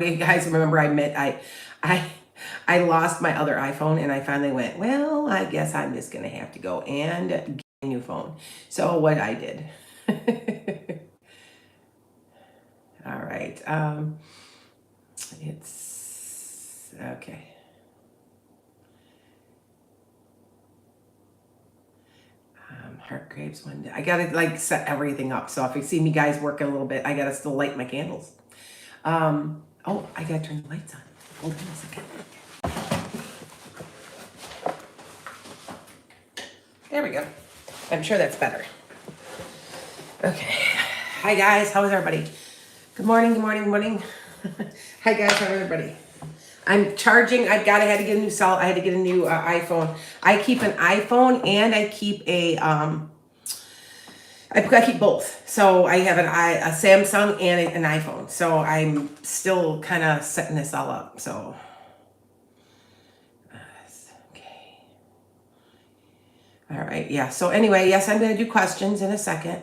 You guys remember I I lost my other iPhone and I finally went, well, I guess I'm just gonna have to go and get a new phone. So what I did. All right. It's okay. Heart grapes one day. I gotta like set everything up. So if you see me guys working a little bit, I gotta still light my candles. Oh, I gotta turn the lights on. Hold on a second. There we go. I'm sure that's better. Okay. Hi guys, how is everybody? Good morning, good morning, good morning. Hi guys, how is everybody? I'm charging. I had to get a new cell. I had to get a new iPhone. I keep an iPhone and I keep I keep both. So I have a Samsung and an iPhone. So I'm still kind of setting this all up. So okay. All right. Yeah. So anyway, yes, I'm going to do questions in a second.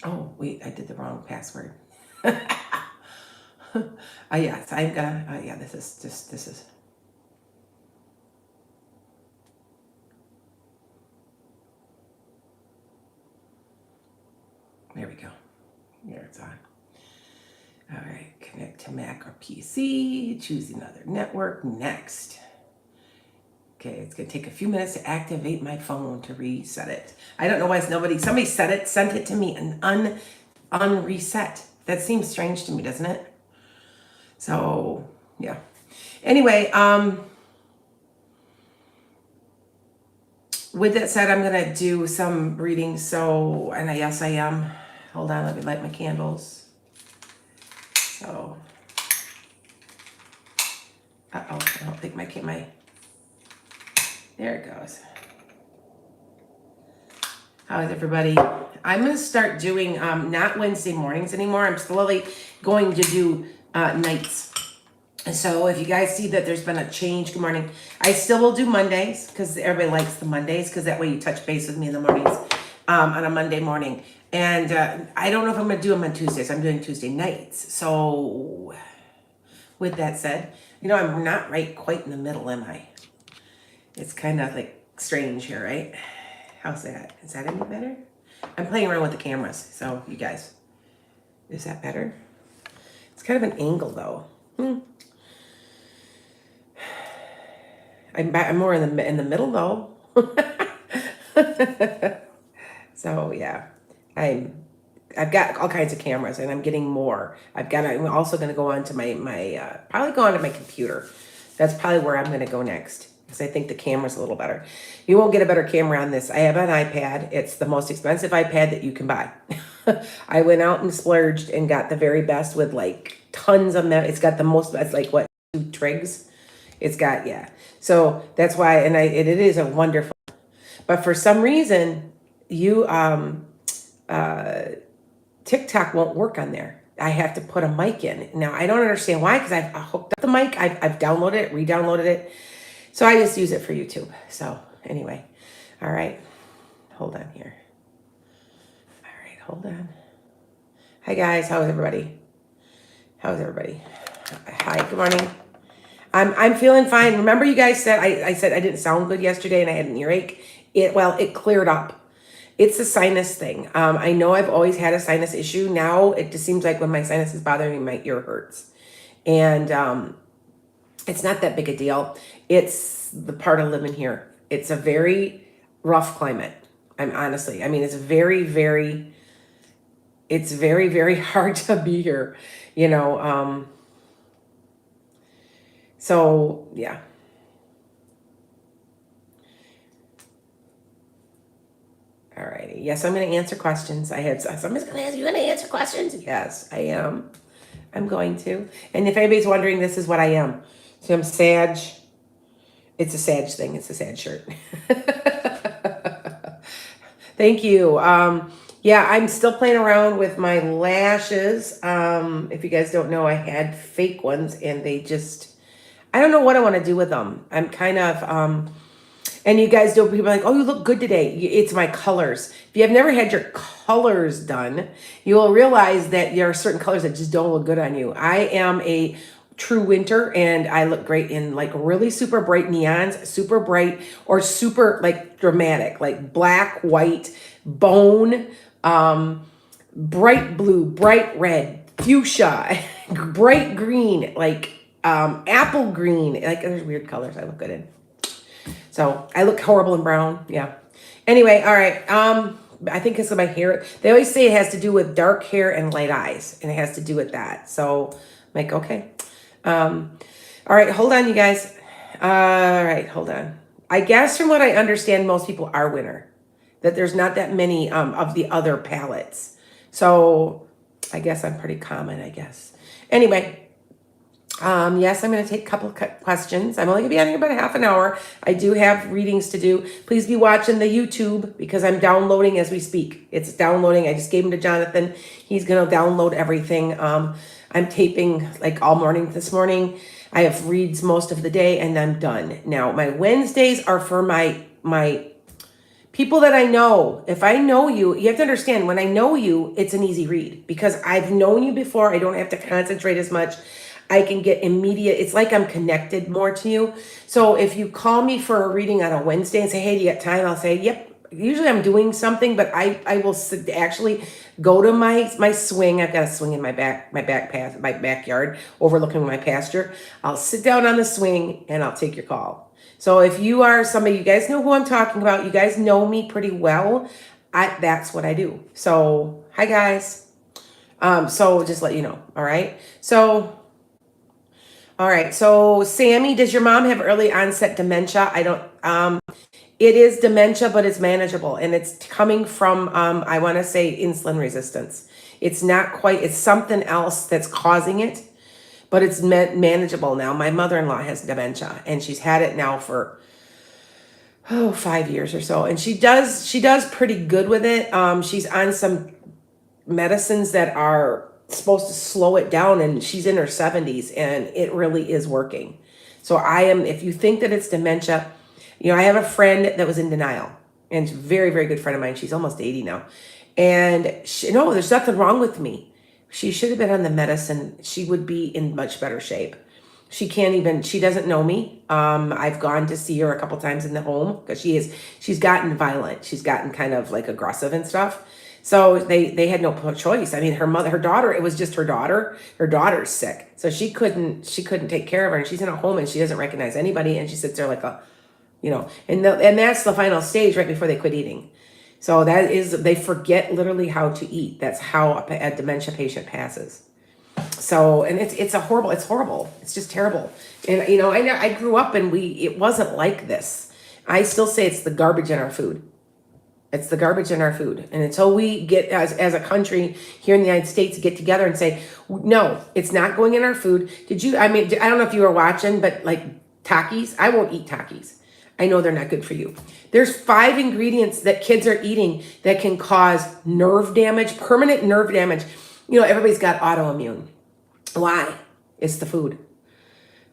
Oh, wait, I did the wrong password. Yes, I'm gonna, yeah, this is. There we go. There it's on. All right, connect to Mac or PC, choose another network, next. Okay, it's gonna take a few minutes to activate my phone to reset it. I don't know why somebody sent it to me and unreset. That seems strange to me, doesn't it? So, yeah. Anyway, with that said, I'm gonna do some reading. So, and yes, I am. Hold on, let me light my candles. So, I don't think my, there it goes. How is everybody? I'm going to start doing not Wednesday mornings anymore. I'm slowly going to do nights. So if you guys see that there's been a change, good morning. I still will do Mondays because everybody likes the Mondays because that way you touch base with me in the mornings on a Monday morning. And I don't know if I'm going to do them on Tuesdays. I'm doing Tuesday nights. So with that said, I'm not right quite in the middle, am I? It's kind of like strange here, right? How's that? Is that any better? I'm playing around with the cameras, so you guys. Is that better? It's kind of an angle though. I'm more in the middle though. So yeah, I've got all kinds of cameras and I'm getting more. I'm also going to go on to my probably go onto my computer. That's probably where I'm going to go next because I think the camera's a little better. You won't get a better camera on this. I have an iPad. It's the most expensive iPad that you can buy. I went out and splurged and got the very best with like tons of it's got the most, it's like what, 2 trigs? It's got, yeah. So that's why, and it is a wonderful, but for some reason, TikTok won't work on there. I have to put a mic in. Now, I don't understand why, because I've hooked up the mic. I've downloaded it, re-downloaded it. So I just use it for YouTube. So anyway, all right. Hold on here. All right, hold on. Hi, guys. How's everybody? How's everybody? Hi, good morning. I'm feeling fine. Remember you guys said, I said I didn't sound good yesterday and I had an earache. It cleared up. It's a sinus thing. I know I've always had a sinus issue. Now it just seems like when my sinus is bothering me, my ear hurts. And it's not that big a deal. It's the part of living here. It's a very rough climate. It's very, very, very hard to be here, so yeah. All righty. Yes, I'm going to answer questions. Somebody's going to ask, you going to answer questions? Yes, I am. I'm going to. And if anybody's wondering, this is what I am. So I'm Sag. It's a Sag thing. It's a Sag shirt. Thank you. Yeah, I'm still playing around with my lashes. If you guys don't know, I had fake ones and I don't know what I want to do with them. I'm kind of, and you guys don't, people are like, oh, you look good today. It's my colors. If you have never had your colors done, you will realize that there are certain colors that just don't look good on you. I am a true winter and I look great in like really super bright neons, super bright or super like dramatic, like black, white, bone, bright blue, bright red, fuchsia, bright green, like apple green. Like there's weird colors I look good in. So I look horrible in brown. Yeah. Anyway, all right. I think it's my hair. They always say it has to do with dark hair and light eyes, and it has to do with that. So I'm like, okay. All right, hold on, you guys. All right, hold on. I guess from what I understand, most people are winter. That there's not that many of the other palettes. So I guess I'm pretty common, I guess. Anyway. Yes, I'm going to take a couple of questions. I'm only going to be on here about a half an hour. I do have readings to do. Please be watching the YouTube because I'm downloading as we speak. It's downloading. I just gave them to Jonathan. He's going to download everything. I'm taping like all morning this morning. I have reads most of the day and I'm done. Now, my Wednesdays are for my people that I know. If I know you, you have to understand when I know you, it's an easy read because I've known you before. I don't have to concentrate as much. I can get immediate, it's like I'm connected more to you. So if you call me for a reading on a Wednesday and say, hey, do you got time? I'll say, yep. Usually I'm doing something, but I will actually go to my swing. I've got a swing in my backyard overlooking my pasture. I'll sit down on the swing and I'll take your call. So if you are somebody, you guys know who I'm talking about. You guys know me pretty well. That's what I do. So, hi guys. So just let you know. All right. All right. So Sammy, does your mom have early onset dementia? I don't, it is dementia, but it's manageable and it's coming from, I want to say insulin resistance. It's not quite, it's something else that's causing it, but it's manageable now. My mother-in-law has dementia and she's had it now for, 5 years or so. And she does pretty good with it. She's on some medicines that are supposed to slow it down and she's in her 70s and it really is working. So if you think that it's dementia, I have a friend that was in denial and very, very good friend of mine. She's almost 80 now. And no, there's nothing wrong with me. She should have been on the medicine. She would be in much better shape. She doesn't know me. I've gone to see her a couple times in the home because she's gotten violent. She's gotten kind of like aggressive and stuff. So they had no choice. I mean, her daughter, it was just her daughter. Her daughter's sick. So she couldn't take care of her and she's in a home and she doesn't recognize anybody. And she sits there like and that's the final stage right before they quit eating. So they forget literally how to eat. That's how a dementia patient passes. So, and it's horrible. It's just terrible. And, I grew up and it wasn't like this. I still say it's the garbage in our food. It's the garbage in our food. And until we get, as a country here in the United States, get together and say, no, it's not going in our food. I don't know if you were watching, but like Takis, I won't eat Takis. I know they're not good for you. There's 5 ingredients that kids are eating that can cause nerve damage, permanent nerve damage. Everybody's got autoimmune. Why? It's the food.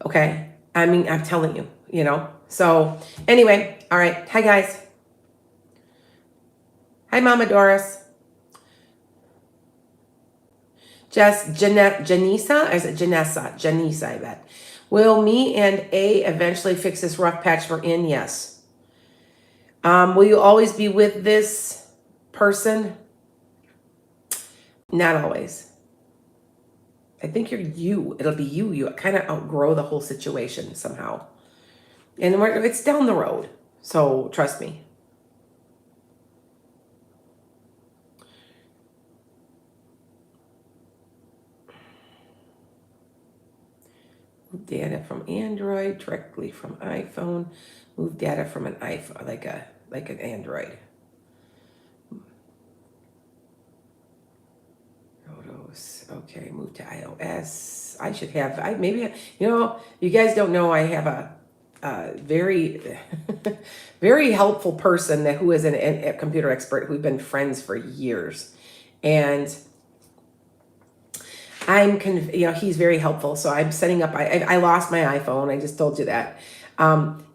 Okay. I'm telling you, So anyway, all right. Hi guys. Hi, Mama Doris. Janisa, or is it Janessa? Janisa, I bet. Will me and A eventually fix this rough patch we're in? Yes. Will you always be with this person? Not always. I think it'll be you. You kind of outgrow the whole situation somehow. And it's down the road. So trust me. Move data from Android directly from iPhone. Move data from an iPhone, like an Android. Photos. Okay, move to iOS. I should have. You guys don't know. I have a very, very helpful person who is a computer expert. We've been friends for years, and he's very helpful. So I'm setting up, I lost my iPhone. I just told you that.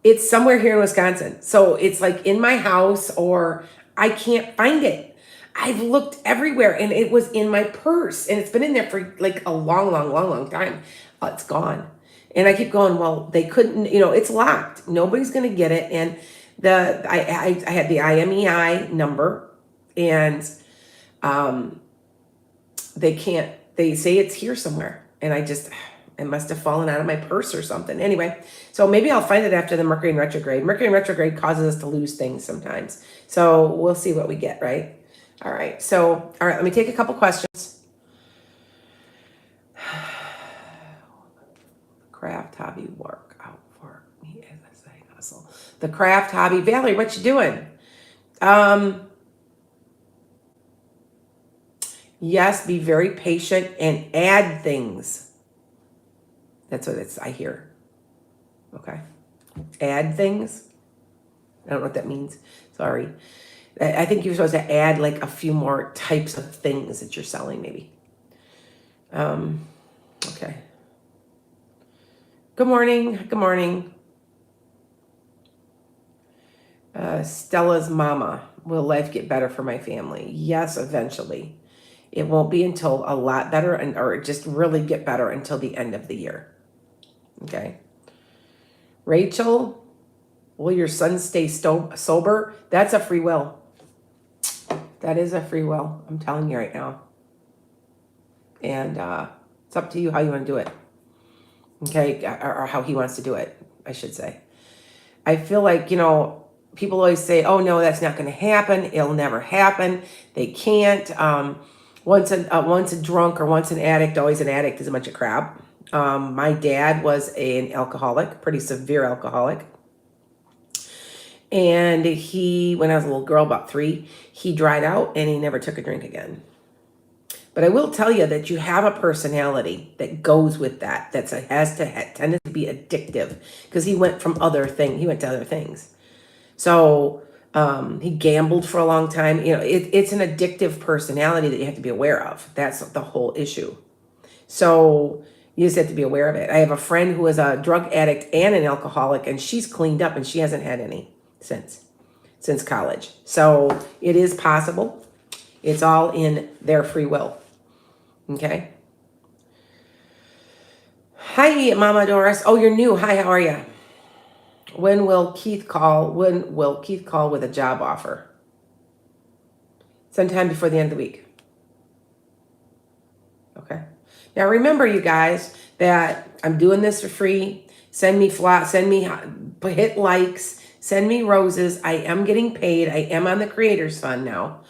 It's somewhere here in Wisconsin. So it's like in my house or I can't find it. I've looked everywhere and it was in my purse and it's been in there for like a long time. It's gone. And I keep going, well, they couldn't, it's locked. Nobody's going to get it. And I had the IMEI number and they say it's here somewhere. And it must have fallen out of my purse or something. Anyway, so maybe I'll find it after the Mercury in retrograde. Mercury in retrograde causes us to lose things sometimes. So we'll see what we get, right? All right. So, all right, let me take a couple questions. Craft hobby work out for me as a side hustle. The craft hobby. Valerie, what you doing? Yes, be very patient and add things. That's what I hear. Okay. Add things. I don't know what that means. Sorry. I think you're supposed to add like a few more types of things that you're selling, maybe. Okay. Good morning. Good morning. Stella's mama. Will life get better for my family? Yes, eventually. It won't be until a lot better or just really get better until the end of the year. Okay. Rachel, will your son stay sober? That's a free will. That is a free will. I'm telling you right now. And it's up to you how you want to do it. Okay. Or how he wants to do it, I should say. I feel like, people always say, oh, no, that's not going to happen. It'll never happen. They can't. Once a drunk or once an addict, always an addict is a bunch of crap. My dad was an alcoholic, pretty severe alcoholic. And when I was a little girl, about 3, he dried out and he never took a drink again. But I will tell you that you have a personality that goes with that, tended to be addictive because he went to other things. So he gambled for a long time. It's an addictive personality that you have to be aware of. That's the whole issue. So you just have to be aware of it. I have a friend who is a drug addict and an alcoholic, and she's cleaned up and she hasn't had any since college. So it is possible. It's all in their free will. Okay. Hi, Mama Doris. Oh, you're new. Hi, how are you? When will Keith call with a job offer? Sometime before the end of the week. Okay. Now remember, you guys, that I'm doing this for free. Send me hit likes, send me roses. I am getting paid. I am on the Creators Fund now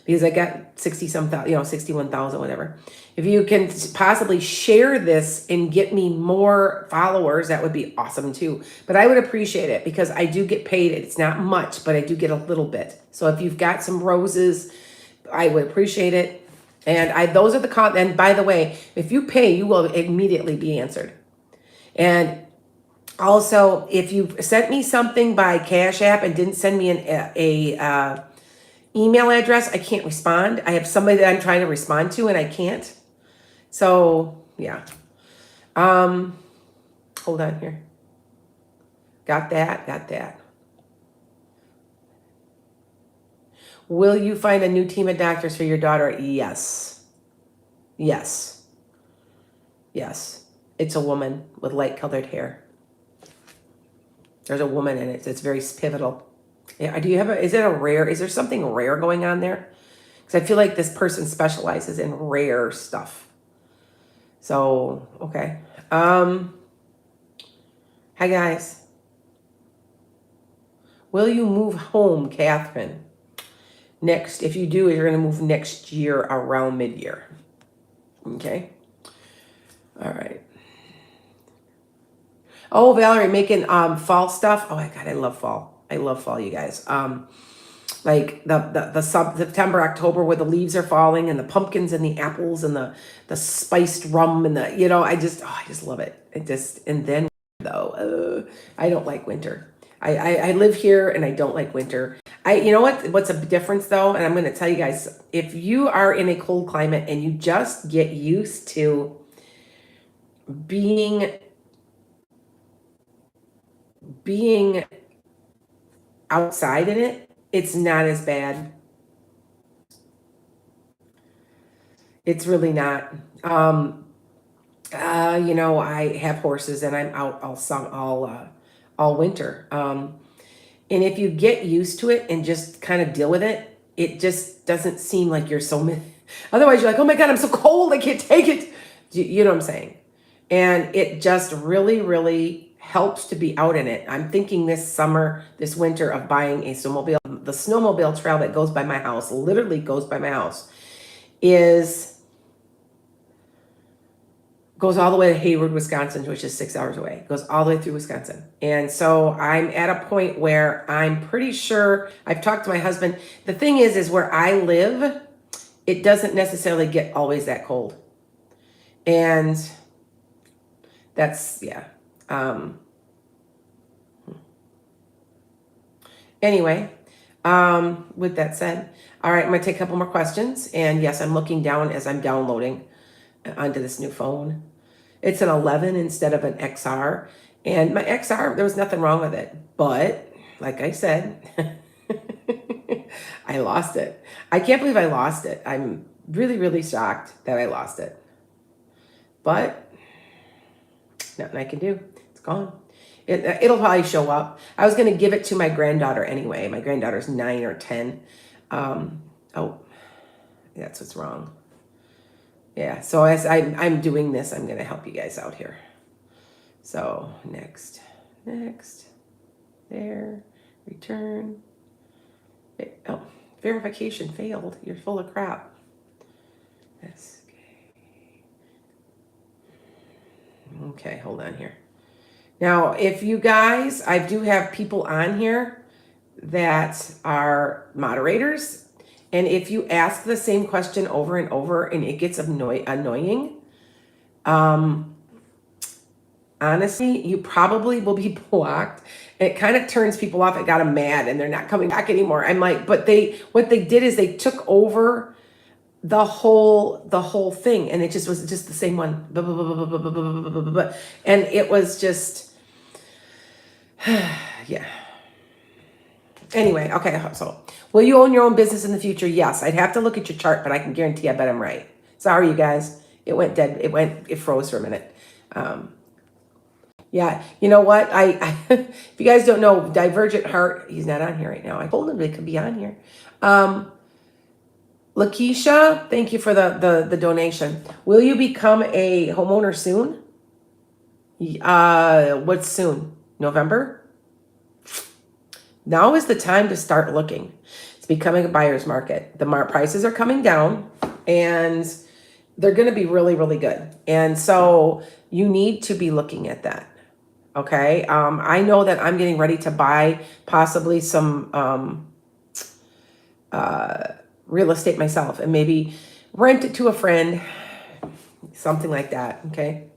because I got 61,000, whatever. If you can possibly share this and get me more followers, that would be awesome too. But I would appreciate it because I do get paid. It's not much, but I do get a little bit. So if you've got some roses, I would appreciate it. And those are and by the way, if you pay, you will immediately be answered. And also, if you sent me something by Cash App and didn't send me an email address, I can't respond. I have somebody that I'm trying to respond to and I can't. So yeah. Hold on here. Got that. Will you find a new team of doctors for your daughter? Yes. It's a woman with light colored hair. There's a woman in it. It's very pivotal. Yeah. Is there something rare going on there? Because I feel like this person specializes in rare stuff. So, okay. Hi guys. Will you move home, Catherine? Next, if you do, you're going to move next year around mid-year. Okay. All right. Oh, Valerie, making fall stuff. Oh my God, I love fall. You guys. Like the September, October, where the leaves are falling and the pumpkins and the apples and the spiced rum and I just love it. And then though, I don't like winter. I live here and I don't like winter. You know what's a difference though, and I'm going to tell you guys, if you are in a cold climate and you just get used to being outside in it, it's not as bad. It's really not. I have horses and I'm out all winter. And if you get used to it and just kind of deal with it, it just doesn't seem like you're otherwise you're like, oh my God, I'm so cold. I can't take it. You know what I'm saying? And it just really, really helps to be out in it. I'm thinking this winter of buying a snowmobile. The snowmobile trail that goes by my house, literally goes by my house, goes all the way to Hayward, Wisconsin, which is 6 hours away. It goes all the way through Wisconsin. And so I'm at a point where I'm pretty sure, I've talked to my husband. The thing is where I live, it doesn't necessarily get always that cold. And that's, yeah. Anyway, with that said, all right, I'm going to take a couple more questions. And yes, I'm looking down as I'm downloading onto this new phone. It's an 11 instead of an XR. And my XR, there was nothing wrong with it. But like I said, I lost it. I can't believe I lost it. I'm really, really shocked that I lost it. But nothing I can do. It's gone. It'll probably show up. I was going to give it to my granddaughter anyway. My granddaughter's 9 or 10. Oh, that's what's wrong. Yeah, so as I'm doing this, I'm going to help you guys out here. So next, there, return. Oh, verification failed. You're full of crap. Okay, hold on here. Now, if you guys, I do have people on here that are moderators. And if you ask the same question over and over and it gets annoying, honestly, you probably will be blocked. It kind of turns people off. It got them mad and they're not coming back anymore. I'm like, but what they did is they took over the whole thing, and it just was just the same one. And it was just, yeah. Anyway, okay, so will you own your own business in the future? Yes. I'd have to look at your chart, but I can guarantee I bet I'm right. Sorry, you guys. It went dead. It froze for a minute. Yeah, you know what? If you guys don't know, Divergent Heart, he's not on here right now. I told him they could be on here. Lakeisha, thank you for the donation. Will you become a homeowner soon? What's soon? November? Now is the time to start looking. It's becoming a buyer's market. The prices are coming down and they're going to be really, really good. And so you need to be looking at that. Okay. I know that I'm getting ready to buy possibly some real estate myself and maybe rent it to a friend, something like that. Okay.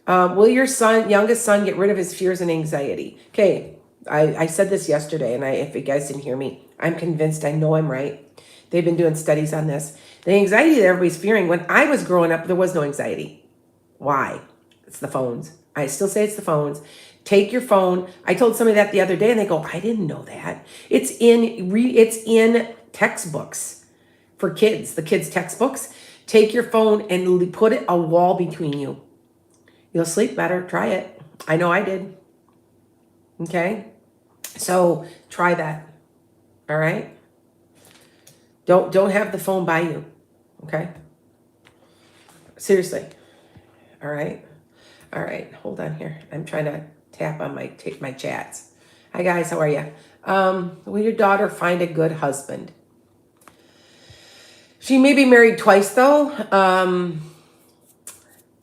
Will your youngest son get rid of his fears and anxiety? Okay. I said this yesterday, and if you guys didn't hear me, I'm convinced, I know I'm right. They've been doing studies on this. The anxiety that everybody's fearing, when I was growing up, there was no anxiety. Why? It's the phones. I still say it's the phones. Take your phone. I told somebody that the other day, and they go, I didn't know that. It's in textbooks for kids, the kids' textbooks. Take your phone and put it a wall between you. You'll sleep better. Try it. I know I did. Okay? So try that. All right? Don't have the phone by you. Okay? Seriously. All right? All right. Hold on here. I'm trying to tap on my chats. Hi guys, how are you? Will your daughter find a good husband? She may be married twice though.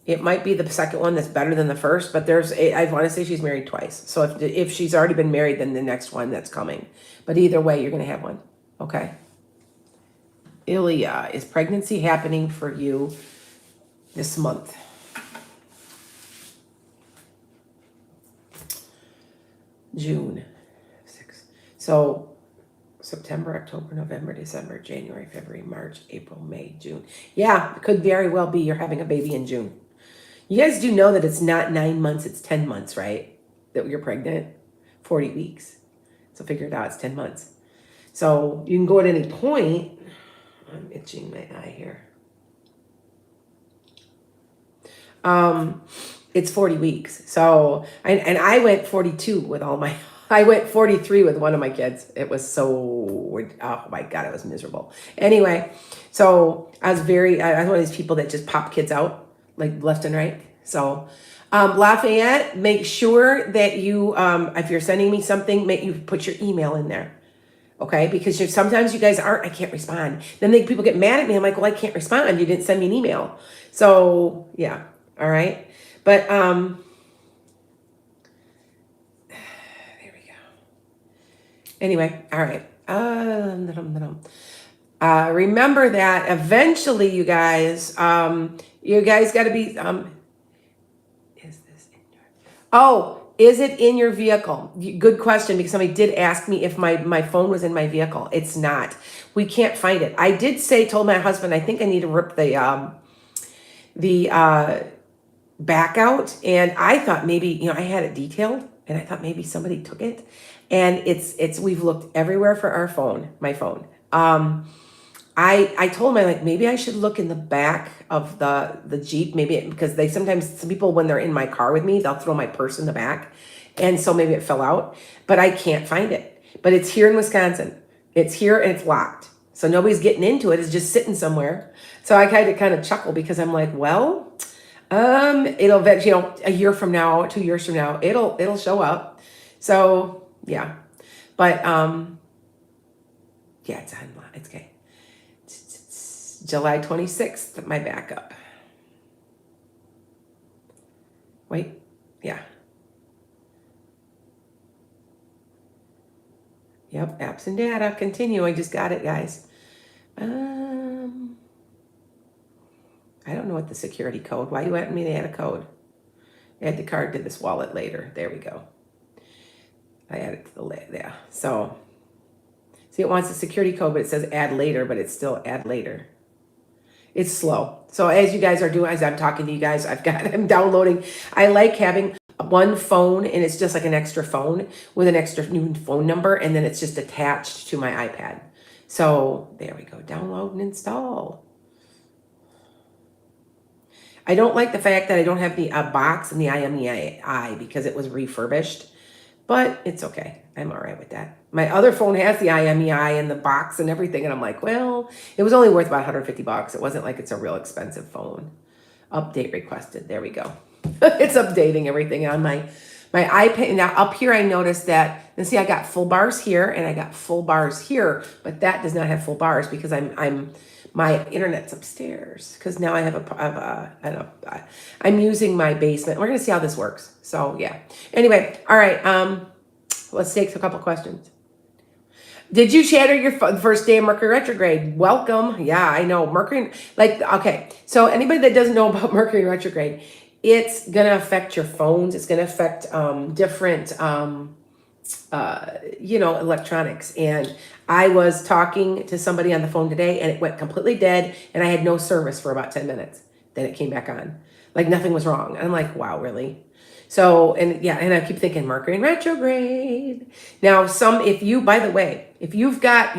It might be the second one that's better than the first, but I want to say she's married twice. So if she's already been married, then the next one that's coming. But either way, you're going to have one. Okay. Ilya, is pregnancy happening for you this month? June 6th. So September, October, November, December, January, February, March, April, May, June. Yeah, it could very well be you're having a baby in June. You guys do know that it's not 9 months, it's 10 months, right? That you're pregnant, 40 weeks. So figure it out, it's 10 months. So you can go at any point. I'm itching my eye here. It's 40 weeks. So, and I went 42 with all my, I went 43 with one of my kids. It was so, oh my God, it was miserable. Anyway, so I was one of these people that just pop kids out like left and right. So, Lafayette, make sure that you, if you're sending me something, make you put your email in there. Okay, because sometimes you guys aren't, I can't respond. Then people get mad at me. I'm like, well, I can't respond. You didn't send me an email. So yeah, all right. But there we go. Anyway, all right. Remember that eventually, you guys got to be. Is this in your? Oh. Is it in your vehicle? Good question, because somebody did ask me if my phone was in my vehicle. It's not. We can't find it. I did told my husband, I think I need to rip the back out. And I thought maybe, I had it detailed and I thought maybe somebody took it. And we've looked everywhere for my phone. I told him, maybe I should look in the back of the Jeep, because some people, when they're in my car with me, they'll throw my purse in the back. And so maybe it fell out, but I can't find it. But it's here in Wisconsin. It's here and it's locked. So nobody's getting into it. It's just sitting somewhere. So I kind of chuckle, because I'm like, well, it'll eventually, a year from now, 2 years from now, it'll show up. So yeah, but yeah, it's okay. July 26th, my backup. Wait, yeah. Yep, apps and data, continue. I just got it, guys. I don't know what the security code, why you want me to add a code? Add the card to this wallet later. There we go. I added to yeah. So, see, it wants a security code, but it says add later, but it's still add later. It's slow. So as you guys are doing, as I'm talking to you guys, I'm downloading. I like having one phone, and it's just like an extra phone with an extra new phone number, and then it's just attached to my iPad. So there we go. Download and install. I don't like the fact that I don't have the box and the IMEI because it was refurbished, but it's okay. I'm all right with that. My other phone has the IMEI and the box and everything, and I'm like, well, it was only worth about $150. It wasn't like it's a real expensive phone. Update requested. There we go. It's updating everything on my iPad. Now up here, I noticed that, and see, I got full bars here and I got full bars here, but that does not have full bars because my internet's upstairs, because now I have I'm using my basement. We're going to see how this works. So yeah. Anyway, all right. Let's take a couple questions. Did you shatter your first day of Mercury retrograde? Welcome. Yeah, I know. Mercury, okay. So anybody that doesn't know about Mercury retrograde, it's going to affect your phones. It's going to affect different, electronics. And I was talking to somebody on the phone today, and it went completely dead, and I had no service for about 10 minutes. Then it came back on. Like nothing was wrong. And I'm like, wow, really? So, and I keep thinking Mercury in retrograde. Now, by the way, if you've got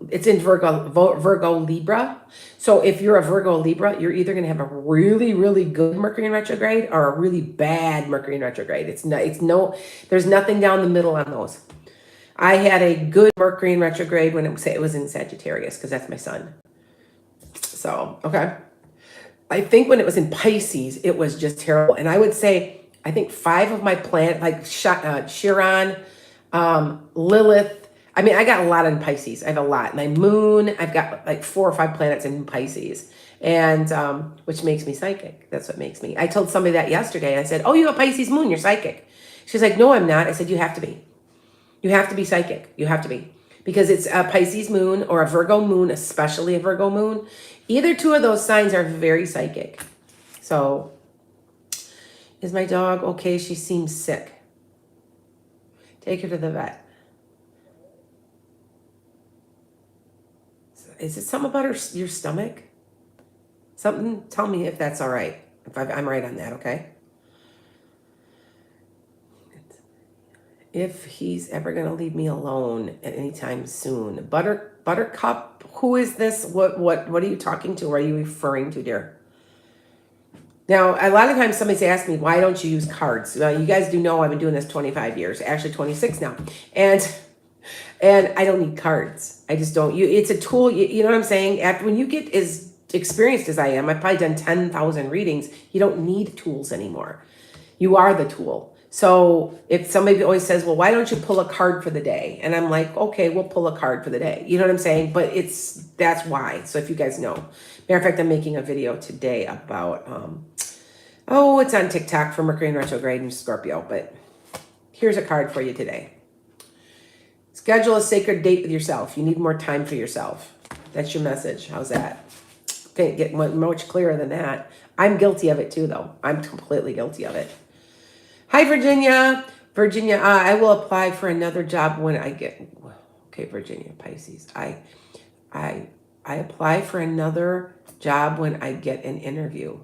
it's in Virgo Libra. So if you're a Virgo Libra, you're either going to have a really, really good Mercury in retrograde or a really bad Mercury in retrograde. There's nothing down the middle on those. I had a good Mercury in retrograde when it was in Sagittarius, because that's my sun. So, okay. I think when it was in Pisces, it was just terrible. And I would say, I think 5 of my planets, like Chiron, Lilith. I mean, I got a lot in Pisces. I have a lot. My moon, I've got like 4 or 5 planets in Pisces, and which makes me psychic. That's what makes me. I told somebody that yesterday. I said, "Oh, you have a Pisces moon. You're psychic." She's like, "No, I'm not." I said, "You have to be. You have to be psychic. You have to be, because it's a Pisces moon or a Virgo moon, especially a Virgo moon. Either two of those signs are very psychic." So. Is my dog okay? She seems sick. Take her to the vet. Is it something about your stomach? Something, tell me if that's all right. If I'm right on that, okay? If he's ever going to leave me alone at any time soon. Buttercup, who is this? What are you talking to? What are you referring to, dear? Now, a lot of times somebody's asked me, why don't you use cards? Well, you guys do know I've been doing this 25 years, actually 26 now. And I don't need cards. I just don't. It's a tool. You know what I'm saying? After when you get as experienced as I am, I've probably done 10,000 readings. You don't need tools anymore. You are the tool. So if somebody always says, well, why don't you pull a card for the day? And I'm like, okay, we'll pull a card for the day. You know what I'm saying? But that's why. So if you guys know. Matter of fact, I'm making a video today about, it's on TikTok for Mercury in retrograde and Scorpio. But here's a card for you today. Schedule a sacred date with yourself. You need more time for yourself. That's your message. How's that? Can't get much clearer than that. I'm guilty of it too, though. I'm completely guilty of it. Hi, Virginia. Virginia, I will apply for another job when I get... Okay, Virginia, Pisces. I apply for another job when I get an interview.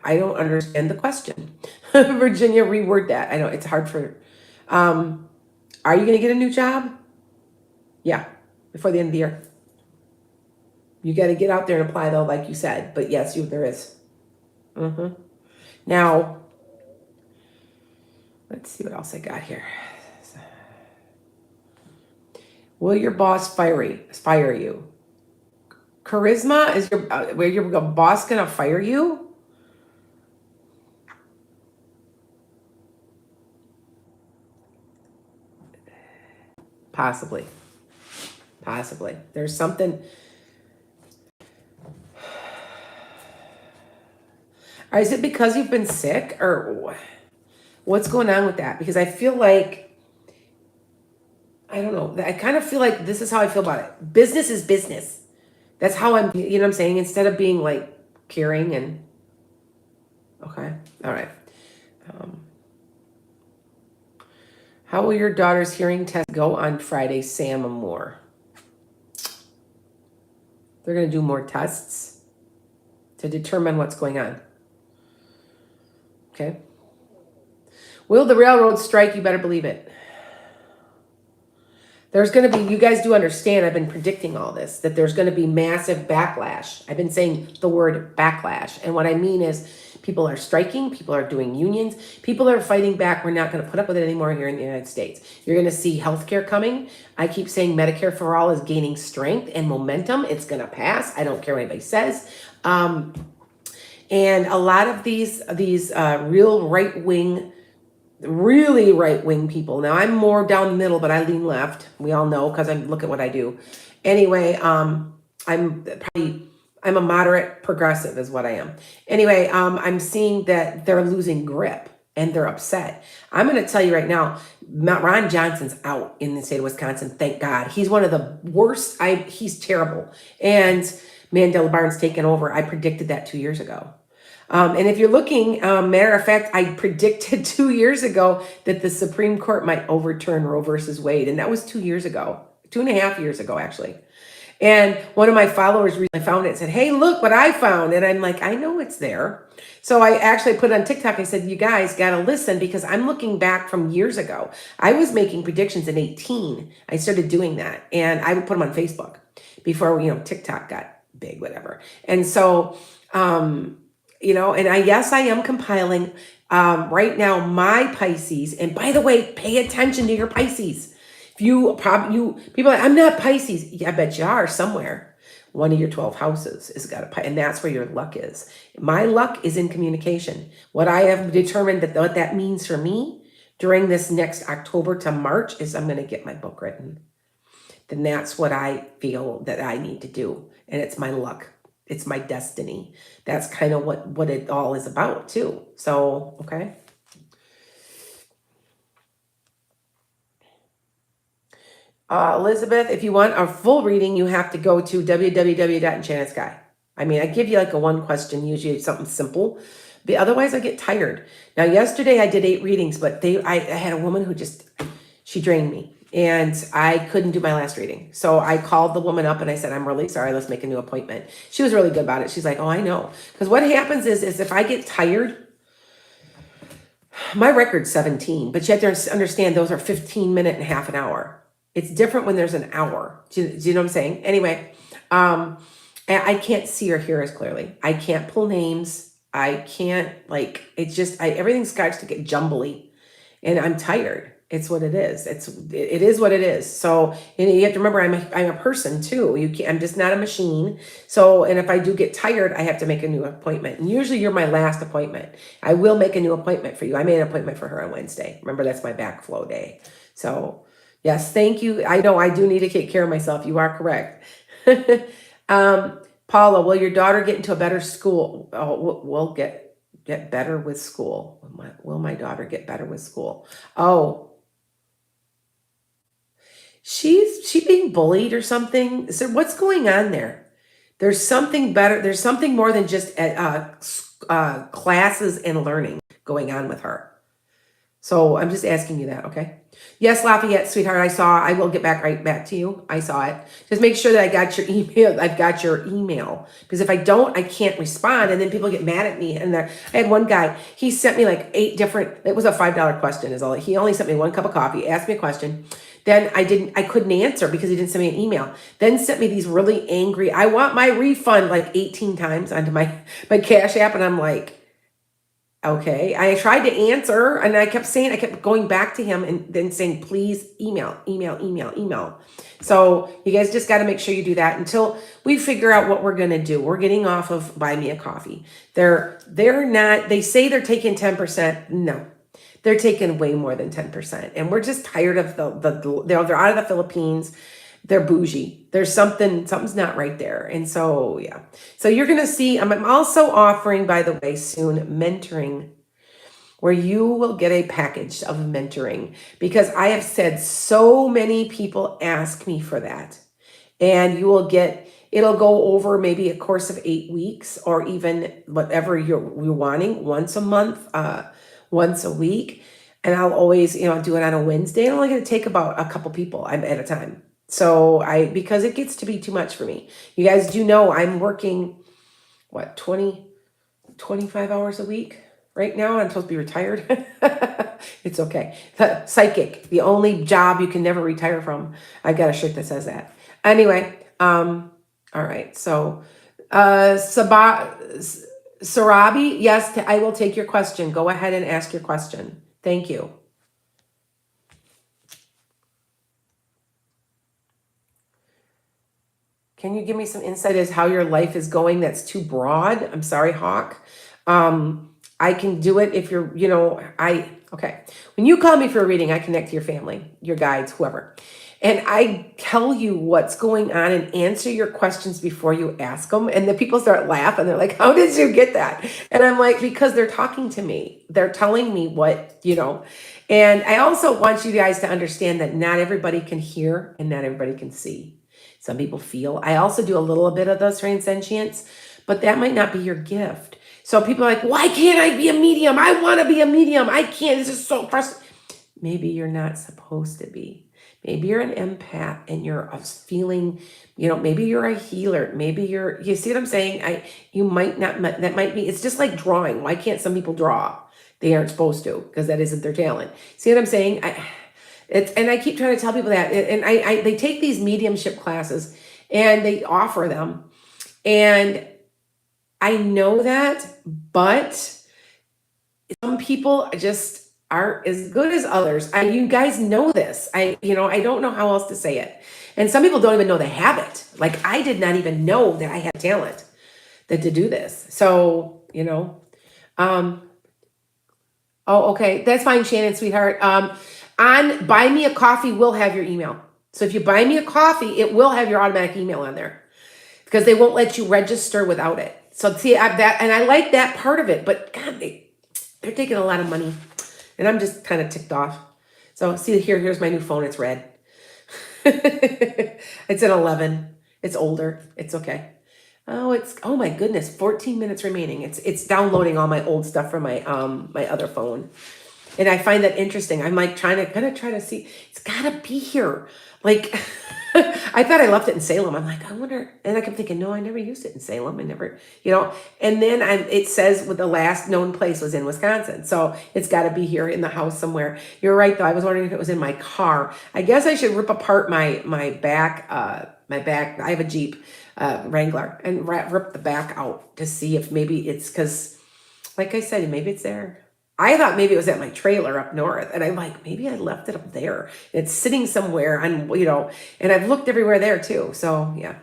I don't understand the question. Virginia, reword that. I know it's hard for... Are you going to get a new job? Yeah, before the end of the year. You got to get out there and apply, though, like you said. But yes, there is. Now... Let's see what else I got here. Will your boss fire you? Charisma is your boss gonna fire you? Possibly. There's something. Or is it because you've been sick or? What's going on with that? Because I feel like, I don't know. I kind of feel like this is how I feel about it. Business is business. That's how I'm, you know what I'm saying? Instead of being like caring and, okay. All right. How will your daughter's hearing test go on Friday, Sam and Moore? They're going to do more tests to determine what's going on. Okay. Will the railroad strike? You better believe it. There's going to be, you guys do understand, I've been predicting all this, that there's going to be massive backlash. I've been saying the word backlash. And what I mean is people are striking, people are doing unions, people are fighting back. We're not going to put up with it anymore here in the United States. You're going to see healthcare coming. I keep saying Medicare for all is gaining strength and momentum. It's going to pass. I don't care what anybody says. And a lot of these real right-wing, really right-wing people. Now, I'm more down the middle, but I lean left. We all know because I look at what I do. Anyway, I'm a moderate progressive is what I am. Anyway, I'm seeing that they're losing grip and they're upset. I'm going to tell you right now, Ron Johnson's out in the state of Wisconsin. Thank God. He's one of the worst. He's terrible. And Mandela Barnes taken over. I predicted that 2 years ago. And if you're looking, matter of fact, I predicted 2 years ago that the Supreme Court might overturn Roe versus Wade. And that was 2 years ago, 2.5 years ago, actually. And one of my followers recently found it and said, hey, look what I found. And I'm like, I know it's there. So I actually put it on TikTok. I said, you guys got to listen because I'm looking back from years ago. I was making predictions in 2018. I started doing that. And I would put them on Facebook before, TikTok got big, whatever. And so, and yes, I am compiling right now my Pisces. And by the way, pay attention to your Pisces. If people are like, I'm not Pisces. Yeah, I bet you are somewhere. One of your 12 houses has got a, and that's where your luck is. My luck is in communication. What I have determined that what that means for me during this next October to March is I'm going to get my book written. Then that's what I feel that I need to do. And it's my luck. It's my destiny. That's kind of what it all is about too. So, okay. Elizabeth, if you want a full reading, you have to go to www.enchantedskye. I mean, I give you like a one question, usually something simple, but otherwise I get tired. Now, yesterday I did 8 readings, but I had a woman who she drained me. and I couldn't do my last reading. So I called the woman up and I said, I'm really sorry. Let's make a new appointment. She was really good about it. She's like, oh, I know. Because what happens is if I get tired, my record's 17, but you have to understand those are 15 minutes and half an hour. It's different when there's an hour. Do you know what I'm saying? Anyway, I can't see or hear as clearly. I can't pull names. I can't, like, it's just, everything starts to get jumbly and I'm tired. It's what it is. It is what it is. So you have to remember, I'm a person too. I'm just not a machine. So, and if I do get tired, I have to make a new appointment. And usually you're my last appointment. I will make a new appointment for you. I made an appointment for her on Wednesday. Remember, that's my backflow day. So yes, thank you. I know I do need to take care of myself. You are correct. Paula, will your daughter get into a better school? Oh, we'll get better with school. Will my daughter get better with school? Oh, she being bullied or something? So what's going on there? There's something better. There's something more than just classes and learning going on with her. So I'm just asking you that, okay? Yes, Lafayette, sweetheart, I will get right back to you. I saw it. Just make sure that I got your email. I've got your email. Because if I don't, I can't respond. And then people get mad at me. And I had one guy, he sent me like 8 different, it was a $5 question is all. He only sent me 1 cup of coffee, asked me a question. Then I couldn't answer because he didn't send me an email. Then sent me these really angry, I want my refund like 18 times onto my Cash App. And I'm like, okay. I tried to answer and I kept going back to him and then saying, please email. So you guys just got to make sure you do that until we figure out what we're going to do. We're getting off of Buy Me a Coffee. They're not, they say they're taking 10%. No, they're taking way more than 10%. And we're just tired of they're out of the Philippines. They're bougie. There's something's not right there. And so, yeah. So you're going to see, I'm also offering, by the way, soon mentoring, where you will get a package of mentoring, because I have said so many people ask me for that. And you will get, it'll go over maybe a course of 8 weeks or even whatever you're wanting, once a month, once a week. And I'll always, do it on a Wednesday. I'm only going to take about a couple people at a time. So because it gets to be too much for me. You guys do know I'm working, 25 hours a week right now. I'm supposed to be retired. It's okay. Psychic, the only job you can never retire from. I've got a shirt that says that. Anyway, all right. So, Sarabi, yes, I will take your question. Go ahead and ask your question. Thank you. Can you give me some insight as how your life is going? That's too broad. I'm sorry, Hawk. I can do it if you're, okay. When you call me for a reading, I connect to your family, your guides, whoever. And I tell you what's going on and answer your questions before you ask them. And the people start laughing. They're like, how did you get that? And I'm like, because they're talking to me. They're telling me what, And I also want you guys to understand that not everybody can hear and not everybody can see. Some people feel. I also do a little bit of those transcendence, but that might not be your gift. So people are like, why can't I be a medium? I want to be a medium. I can't. This is so frustrating. Maybe you're not supposed to be. Maybe you're an empath and you're feeling, maybe you're a healer. Maybe you see what I'm saying? You might not, that might be, it's just like drawing. Why can't some people draw? They aren't supposed to, because that isn't their talent. See what I'm saying? And I keep trying to tell people that, and they take these mediumship classes and they offer them. And I know that, but some people just aren't as good as others. You guys know this. I don't know how else to say it. And some people don't even know they have it. Like I did not even know that I had talent to do this. So, oh, okay. That's fine, Shannon, sweetheart. On Buy Me a Coffee will have your email. So if you buy me a coffee, it will have your automatic email on there because they won't let you register without it. So see, I like that part of it, but God, they're taking a lot of money and I'm just kind of ticked off. So see here's my new phone. It's red. It's an 11. It's older. It's okay. Oh my goodness, 14 minutes remaining. It's downloading all my old stuff from my my other phone. And I find that interesting. I'm like gonna try to see. It's gotta be here. Like I thought I left it in Salem. I'm like, I wonder. And I kept thinking, no, I never used it in Salem. I never, And then it says with the last known place was in Wisconsin, so it's got to be here in the house somewhere. You're right, though. I was wondering if it was in my car. I guess I should rip apart my back. My back. I have a Jeep Wrangler, and rip the back out to see if maybe it's because, like I said, maybe it's there. I thought maybe it was at my trailer up north, and I'm like, maybe I left it up there. It's sitting somewhere, and and I've looked everywhere there too. So yeah,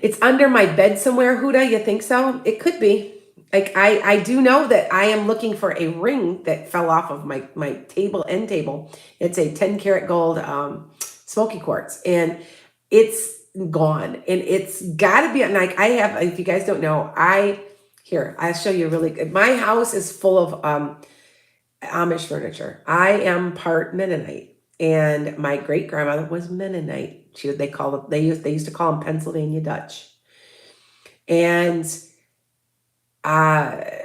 it's under my bed somewhere. Huda, you think so? It could be. Like I do know that I am looking for a ring that fell off of my end table. It's a 10 karat gold smoky quartz, and it's gone, and it's got to be. Like I have, if you guys don't know, I'll show you really good. My house is full of Amish furniture. I am part Mennonite, and my great grandmother was Mennonite. They used to call them Pennsylvania Dutch, and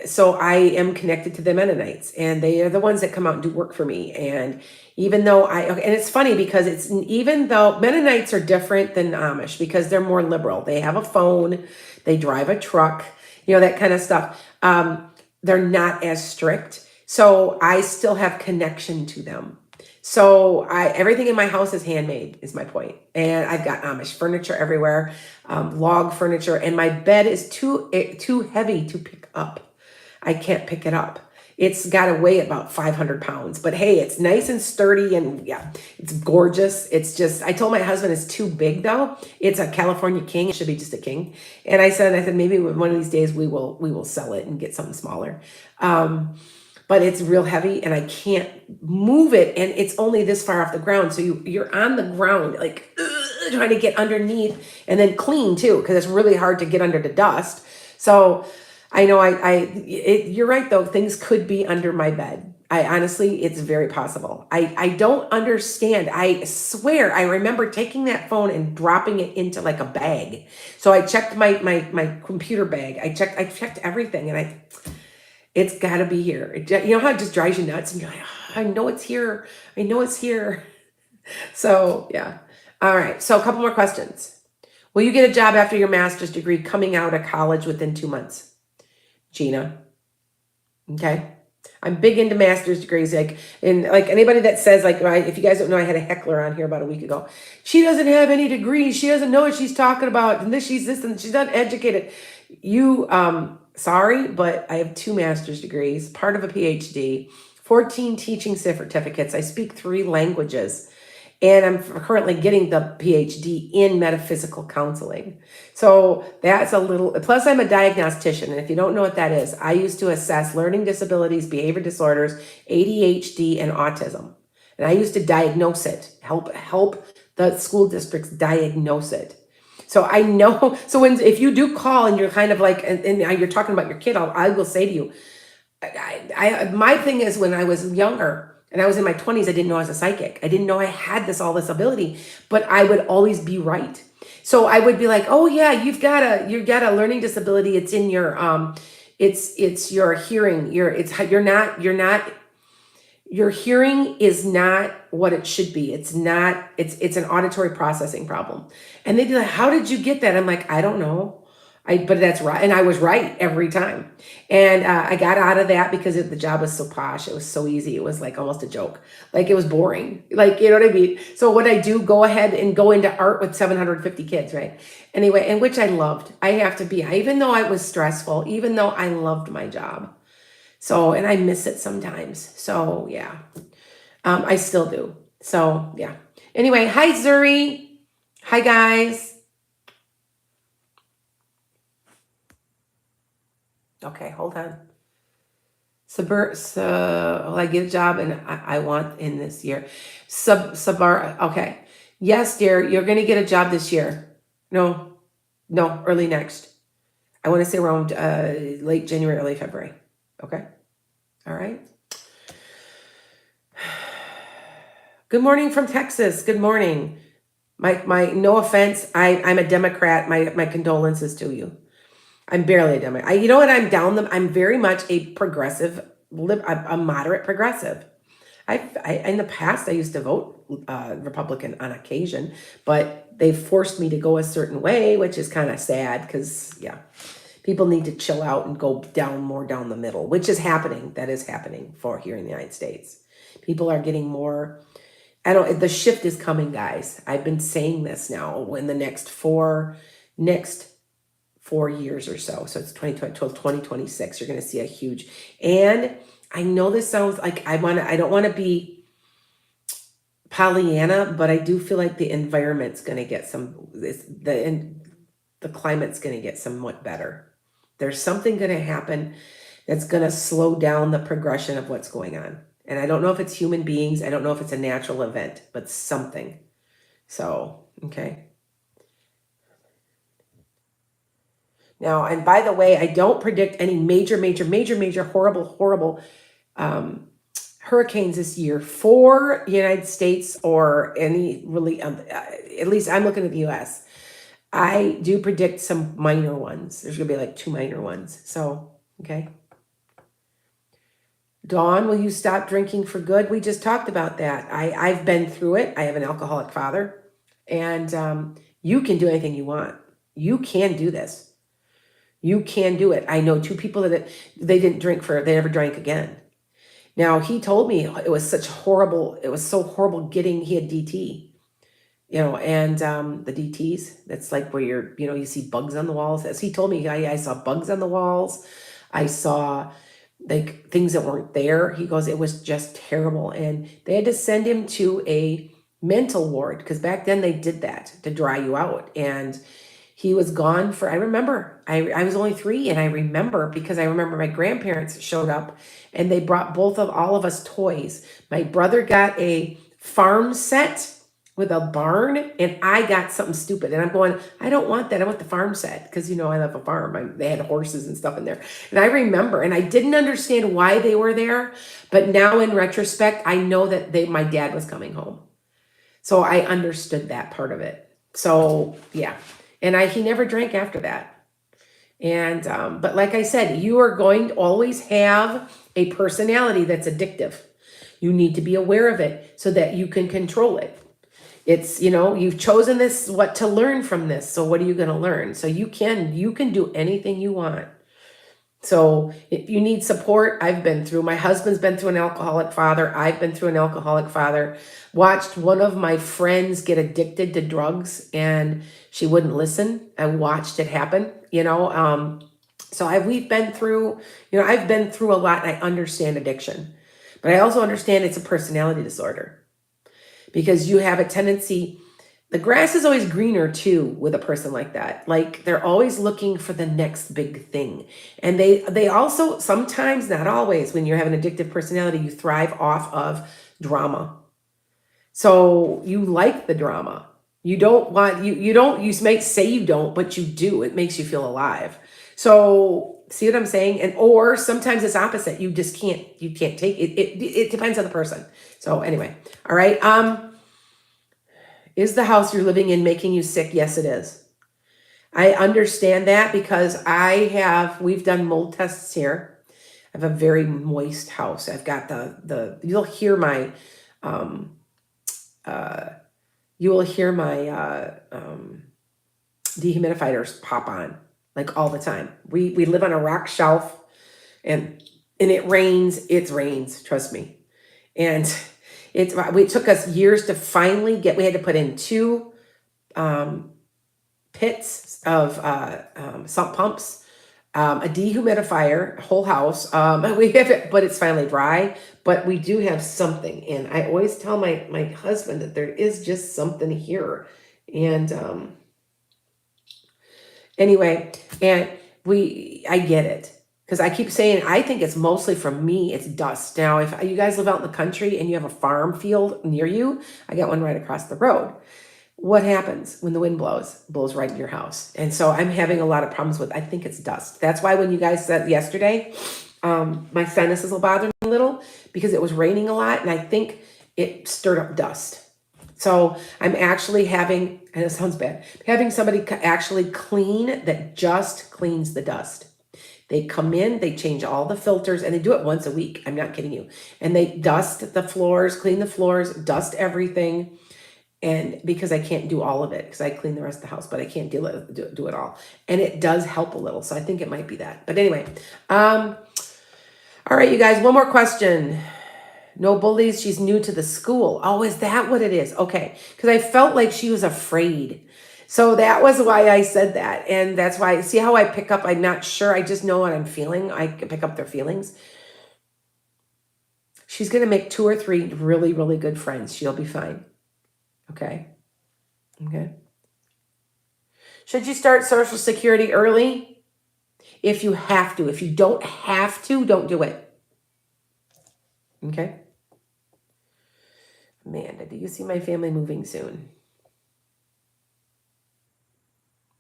so I am connected to the Mennonites, and they are the ones that come out and do work for me. And even though and it's funny because even though Mennonites are different than Amish because they're more liberal, they have a phone, they drive a truck, that kind of stuff. They're not as strict. So I still have connection to them. So everything in my house is handmade, is my point. And I've got Amish furniture everywhere, log furniture, and my bed is too heavy to pick up. I can't pick it up. It's got to weigh about 500 pounds, but hey, it's nice and sturdy, and yeah, it's gorgeous. It's just, I told my husband it's too big though. It's a California king. It should be just a king. And I said, maybe one of these days we will sell it and get something smaller. But it's real heavy, and I can't move it, and it's only this far off the ground. So you're on the ground, like trying to get underneath and then clean too, because it's really hard to get under the dust. So I know you're right though. Things could be under my bed. Honestly, it's very possible. I don't understand. I swear, I remember taking that phone and dropping it into like a bag. So I checked my computer bag. I checked everything, and it's got to be here. You know how it just drives you nuts, and you're like, oh, I know it's here. I know it's here. So yeah. All right. So a couple more questions. Will you get a job after your master's degree coming out of college within 2 months? Gina. Okay. I'm big into master's degrees. Like anybody that says, if you guys don't know, I had a heckler on here about a week ago. She doesn't have any degrees. She doesn't know what she's talking about. And she's not educated. Sorry, but I have 2 master's degrees, part of a PhD, 14 teaching certificates. I speak 3 languages, and I'm currently getting the PhD in metaphysical counseling. So that's plus I'm a diagnostician. And if you don't know what that is, I used to assess learning disabilities, behavior disorders, ADHD, and autism. And I used to diagnose it, help the school districts diagnose it. So I know, if you do call and you're kind of like, and you're talking about your kid, I will say to you, my thing is, when I was younger and I was in my 20s, I didn't know I was a psychic. I didn't know I had all this ability, but I would always be right. So I would be like, oh yeah, you've got a learning disability. It's in your, it's your hearing. Your hearing is not what it should be. It's not, it's an auditory processing problem. And they'd be like, how did you get that? I'm like, I don't know. But that's right. And I was right every time. And I got out of that because the job was so posh. It was so easy. It was like almost a joke. Like it was boring. Like, you know what I mean? So what I do, go ahead and go into art with 750 kids, right? Anyway, and which I loved. I have to be, even though I was stressful, even though I loved my job. So, and I miss it sometimes. So yeah, I still do. So yeah. Anyway, hi Zuri. Hi guys. Okay, hold on. Will I get a job and I want in this year? Sabar, okay. Yes, dear, you're going to get a job this year. No, early next. I want to say around late January, early February. Okay. All right. Good morning from Texas. Good morning. My no offense. I'm a Democrat. My condolences to you. I'm barely a Democrat. You know what? I'm very much a progressive I'm moderate progressive. In the past, I used to vote Republican on occasion, but they forced me to go a certain way, which is kind of sad because, yeah, people need to chill out and go more down the middle, which is happening. That is happening for here in the United States. People are getting more, the shift is coming, guys. I've been saying this now in the next 4 years or so. So it's 2020 till 2026. You're going to see a huge, and I know this sounds like I don't want to be Pollyanna, but I do feel like the environment's going to get the climate's going to get somewhat better. There's something going to happen that's going to slow down the progression of what's going on. And I don't know if it's human beings. I don't know if it's a natural event, but something. So, okay. Now, and by the way, I don't predict any major, horrible hurricanes this year for the United States or any really, at least I'm looking at the US. I do predict some minor ones. There's going to be like 2 minor ones. So, okay. Dawn, will you stop drinking for good? We just talked about that. I've been through it. I have an alcoholic father. And you can do anything you want. You can do this. You can do it. I know 2 people that they never drank again. Now, he told me it was so horrible he had DT, and the DTs, that's like where you see bugs on the walls. As he told me, I saw bugs on the walls. I saw like things that weren't there. He goes, it was just terrible. And they had to send him to a mental ward because back then they did that to dry you out. And he was gone I remember, I was only 3, and I remember because I remember my grandparents showed up and they brought all of us toys. My brother got a farm set with a barn, and I got something stupid. And I'm going, I don't want that. I want the farm set because, I love a farm. They had horses and stuff in there. And I remember, and I didn't understand why they were there. But now in retrospect, I know that my dad was coming home. So I understood that part of it. So, yeah. And he never drank after that. And, but like I said, you are going to always have a personality that's addictive. You need to be aware of it so that you can control it. It's, you've chosen this, what to learn from this. So what are you going to learn? So you can do anything you want. So if you need support, my husband's been through an alcoholic father. I've been through an alcoholic father. Watched one of my friends get addicted to drugs and she wouldn't listen. I watched it happen, so we've been through, I've been through a lot, and I understand addiction, but I also understand it's a personality disorder because you have a tendency. The grass is always greener too with a person like that. Like they're always looking for the next big thing. And they also, sometimes, not always, when you have an addictive personality, you thrive off of drama. So you like the drama. You don't want, you might say you don't, but you do. It makes you feel alive. So see what I'm saying? Or sometimes it's opposite. You just can't take it. It depends on the person. So anyway, all right. Is the house you're living in making you sick? Yes, it is. I understand that because we've done mold tests here. I have a very moist house. I've got you'll hear my, dehumidifiers pop on like all the time. We live on a rock shelf and it rains. It rains, trust me. And it took us years to finally we had to put in 2 pits of sump pumps, a dehumidifier, whole house. We have it, but it's finally dry. But we do have something, and I always tell my husband that there is just something here. And anyway, and I get it. Because I keep saying, I think it's mostly from me, it's dust. Now, if you guys live out in the country and you have a farm field near you, I got one right across the road. What happens when the wind blows? It blows right in your house. And so I'm having a lot of problems I think it's dust. That's why when you guys said yesterday, my sinuses will bother me a little because it was raining a lot. And I think it stirred up dust. So I'm actually having, and it sounds bad, having somebody actually clean that just cleans the dust. They come in, they change all the filters, and they do it once a week. I'm not kidding you. And they dust the floors, clean the floors, dust everything. And because I can't do all of it, because I clean the rest of the house, but I can't do it all. And it does help a little. So I think it might be that. But anyway, all right, you guys, one more question. No bullies. She's new to the school. Oh, is that what it is? Okay. Because I felt like she was afraid. So that was why I said that. And that's why, see how I pick up? I'm not sure. I just know what I'm feeling. I can pick up their feelings. She's going to make 2 or 3 really, really good friends. She'll be fine. Okay. Okay. Should you start Social Security early? If you have to. If you don't have to, don't do it. Okay. Amanda, do you see my family moving soon?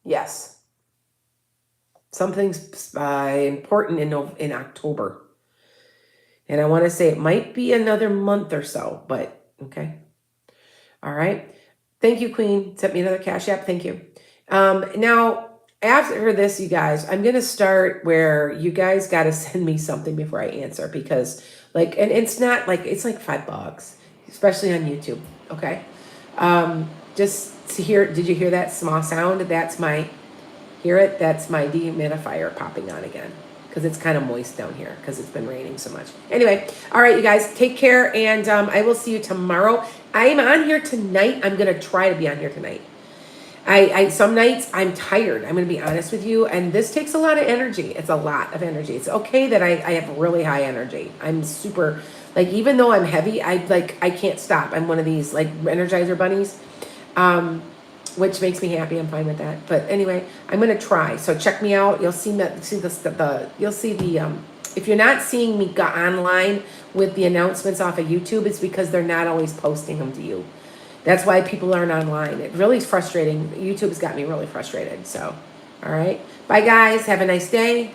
Yes. Something's important in October. And I want to say it might be another month or so, but okay. All right. Thank you, Queen. Sent me another Cash App. Thank you. Now, after this, you guys, I'm going to start where you guys got to send me something before I answer because like, and it's not like, it's like $5, especially on YouTube. Okay. Just to hear, did you hear that small sound? That's my, hear it? That's my dehumidifier popping on again because it's kind of moist down here because it's been raining so much. Anyway, all right, you guys, take care, and I will see you tomorrow. I am on here tonight. I'm going to try to be on here tonight. Some nights I'm tired. I'm going to be honest with you. And this takes a lot of energy. It's a lot of energy. It's okay that I have really high energy. I'm super, like, even though I'm heavy, I can't stop. I'm one of these like Energizer bunnies, which makes me happy. I'm fine with that. But anyway, I'm going to try. So check me out. You'll see if you're not seeing me go online with the announcements off of YouTube, it's because they're not always posting them to you. That's why people aren't online. It really is frustrating. YouTube's got me really frustrated. So, all right. Bye, guys. Have a nice day.